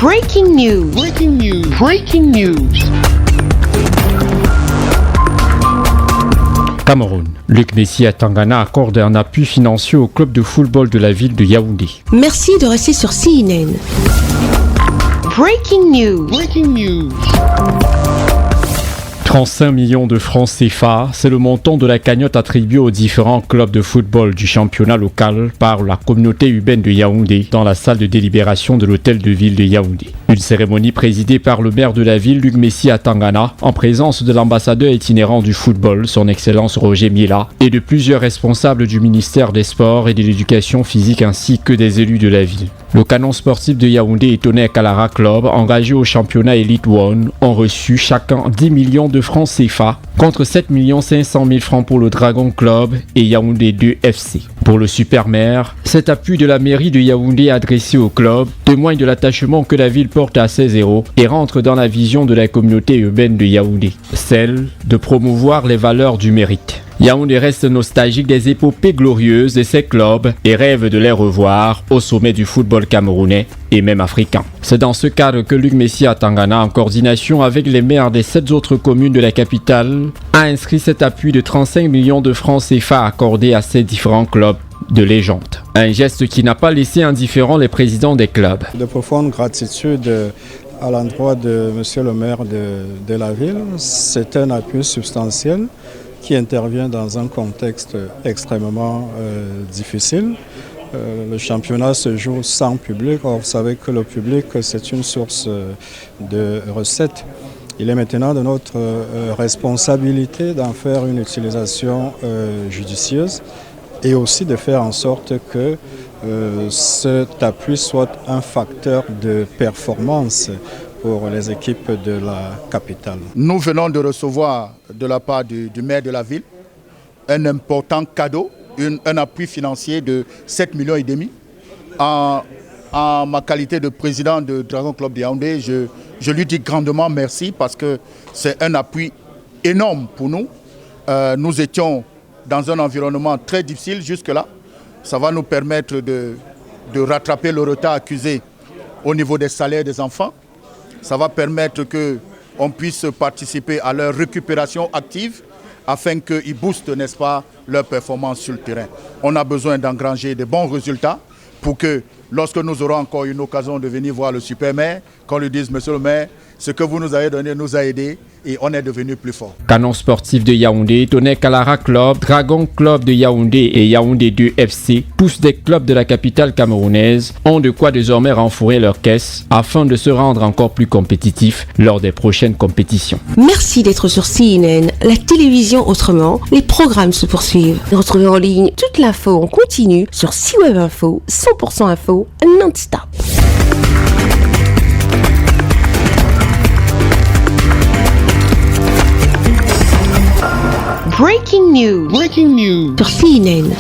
Breaking news. Breaking news. Breaking news. Cameroun. Luc Messi à Tangana accorde un appui financier au club de football de la ville de Yaoundé. Merci de rester sur CNN. Breaking news. Breaking news. 35 millions de francs CFA, c'est le montant de la cagnotte attribuée aux différents clubs de football du championnat local par la communauté urbaine de Yaoundé dans la salle de délibération de l'hôtel de ville de Yaoundé. Une cérémonie présidée par le maire de la ville, Luc Messi à Tangana, en présence de l'ambassadeur itinérant du football, son excellence Roger Miela, et de plusieurs responsables du ministère des Sports et de l'Éducation physique ainsi que des élus de la ville. Le canon sportif de Yaoundé et Tonnerre Kalara Club, engagés au championnat Elite One, ont reçu chacun 10 millions de francs CFA contre 7 500 000 francs pour le Dragon Club et Yaoundé 2 FC. Pour le supermaire, cet appui de la mairie de Yaoundé adressé au club témoigne de l'attachement que la ville porte à ses héros et rentre dans la vision de la communauté urbaine de Yaoundé, celle de promouvoir les valeurs du mérite. Yaoundé reste nostalgique des épopées glorieuses de ses clubs et rêve de les revoir au sommet du football camerounais et même africain. C'est dans ce cadre que Luc Messi à Tangana, en coordination avec les maires des 7 autres communes de la capitale, a inscrit cet appui de 35 millions de francs CFA accordé à ces différents clubs de légende. Un geste qui n'a pas laissé indifférents les présidents des clubs. De profonde gratitude à l'endroit de monsieur le maire de la ville. C'est un appui substantiel qui intervient dans un contexte extrêmement difficile. Le championnat se joue sans public. Or, vous savez que le public, c'est une source de recettes. Il est maintenant de notre responsabilité d'en faire une utilisation judicieuse et aussi de faire en sorte que cet appui soit un facteur de performance pour les équipes de la capitale. Nous venons de recevoir de la part du maire de la ville un important cadeau, un appui financier de 7,5 millions. En ma qualité de président de Dragon Club de Yaoundé, je lui dis grandement merci parce que c'est un appui énorme pour nous. Nous étions dans un environnement très difficile jusque-là. Ça va nous permettre de rattraper le retard accusé au niveau des salaires des enfants. Ça va permettre qu'on puisse participer à leur récupération active afin qu'ils boostent, n'est-ce pas, leur performance sur le terrain. On a besoin d'engranger de bons résultats pour que lorsque nous aurons encore une occasion de venir voir le super-maire, qu'on lui dise, monsieur le maire, ce que vous nous avez donné nous a aidés et on est devenu plus fort. Canon sportif de Yaoundé, Tonnerre Kalara Club, Dragon Club de Yaoundé et Yaoundé 2 FC, tous des clubs de la capitale camerounaise, ont de quoi désormais renflouer leur caisse afin de se rendre encore plus compétitifs lors des prochaines compétitions. Merci d'être sur CNN, la télévision autrement. Les programmes se poursuivent. Retrouvez en ligne toute l'info en continu sur C-Web Info, 100% info, non-stop. Breaking news. Breaking news. Sur CNN.